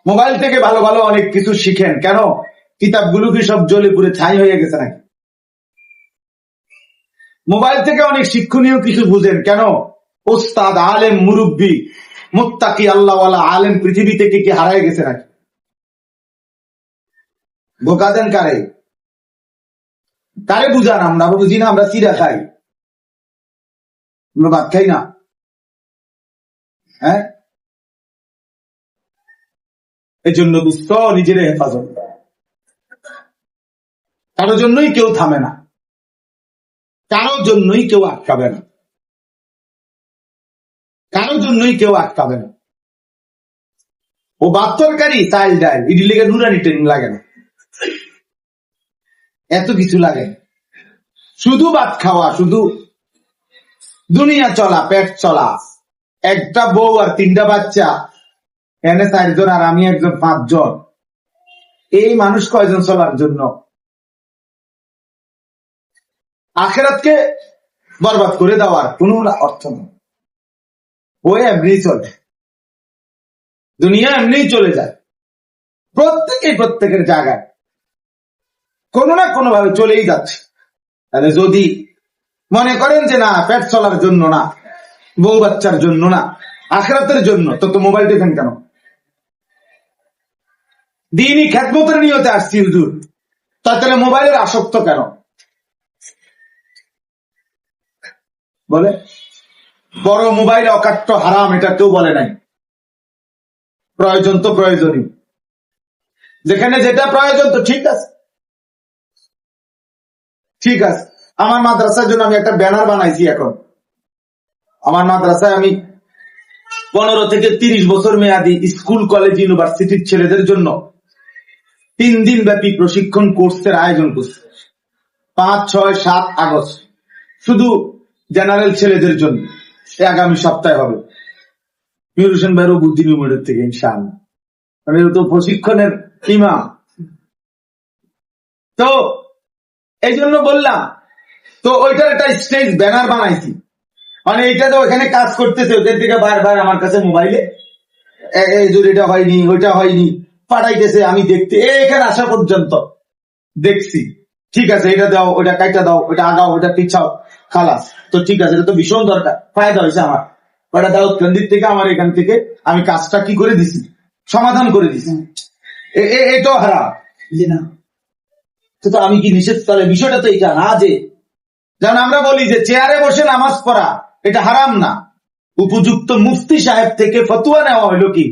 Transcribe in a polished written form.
Mobile থেকে ভালো ভালো অনেক কিছু শিখেন। কেন? কিতাবগুলো কি সব জ্বলে পুড়ে ছাই হয়ে গেছে নাকি? মোবাইল থেকে অনেক শিক্ষণীয় কিছু বুঝেন। কেন? ওস্তাদ, আলেম, মুরব্বী, মুত্তাকি, আল্লাহওয়ালা আলেম পৃথিবী থেকে কি হারায় গেছে নাকি? ধোকা দেন কারে? কারে বুঝান? আমরা বুঝি না? আমরা চিরা খাই, আমরা ভাত খাই না। হ্যাঁ, এই জন্য বুঝত নিজের হেফাজত। কারোর জন্যই কেউ থামে না, কারোর জন্যই কেউ আটকাবে না, কারোর জন্যই কেউ আটকাবে না। ও বাত্তরকারী চাইল ডাইল ইডি লেগে নুরানি ট্রেনিং লাগে না, এত কিছু লাগে। শুধু ভাত খাওয়া, শুধু দুনিয়া চলা, পেট চলা, একটা বউ আর 3টা বাচ্চা, এনে 4 জন আর আমি একজন 5 জন। এই মানুষ কয়জন চলার জন্য? আখেরাতকে বরবাদ করে দেওয়ার কোন অর্থ নেই। ওই এমনি চলে, দুনিয়া এমনি চলে যায়। প্রত্যেকেই প্রত্যেকের জায়গায় কোনো না কোনো ভাবে চলেই যাচ্ছে। তাহলে যদি মনে করেন যে না, পেট চলার জন্য না, বউ বাচ্চার জন্য না, আখেরাতের জন্য, তো মোবাইল দেখেন কেন? দিনই খেদমতের নিয়তে আসছি হুজুর, তাহলে মোবাইলের আসক্ত কেন? বলে বড় মোবাইল অকাট্য হারাম, এটা কেউ বলে নাই। প্রয়োজন তো প্রয়োজনই, যেখানে যেটা প্রয়োজন তো ঠিক আছে, ঠিক আছে। আমার মাদ্রাসার জন্য আমি একটা ব্যানার বানাইছি। এখন আমার মাদ্রাসায় আমি 15 থেকে 30 বছর মেয়াদী স্কুল, কলেজ, ইউনিভার্সিটির ছেলেদের জন্য 3 দিন ব্যাপী প্রশিক্ষণ কোর্সের আয়োজন করছি। 5, 6, 7 আগস্ট শুধু জেনারেল ছেলেদের জন্য। আগামী সপ্তাহে হবে। মির হোসেন ভাইয়ের বুদ্ধি নিউমের থেকে ইনশাআল্লাহ, মানে তো প্রশিক্ষণের ইমাম। তো এই জন্য বললাম, তো ওইটার একটা স্টেজ ব্যানার বানাইছি। মানে এটা তো ওখানে কাজ করতেছে, ওদের দিকে বারবার আমার কাছে মোবাইলে এটা হয়নি, ওইটা হয়নি পাঠাইতেছে। আমি দেখতে এখানে আসা পর্যন্ত দেখছি, ঠিক আছে, এটা দাও, ওইটা কাইটা দাও, ওইটা আগাও, ওইটা পিছাও, খালাস। তো ঠিক আছে, এটা তো ভীষণ দরকার, ফায়দা হয়েছে আমার। ওটা দাউদ কেন্দ্রিক থেকে আমার এখান থেকে আমি কাজটা কি করে দিছি, সমাধান করে দিছি। এটাও হারাম না। তো আমি কি নিষেধ? তাহলে বিষয়টা তো এটা না যে, যেমন আমরা বলি যে চেয়ারে বসে নামাজ পড়া এটা হারাম না, উপযুক্ত মুফতি সাহেব থেকে ফতুয়া নেওয়া হইলো কি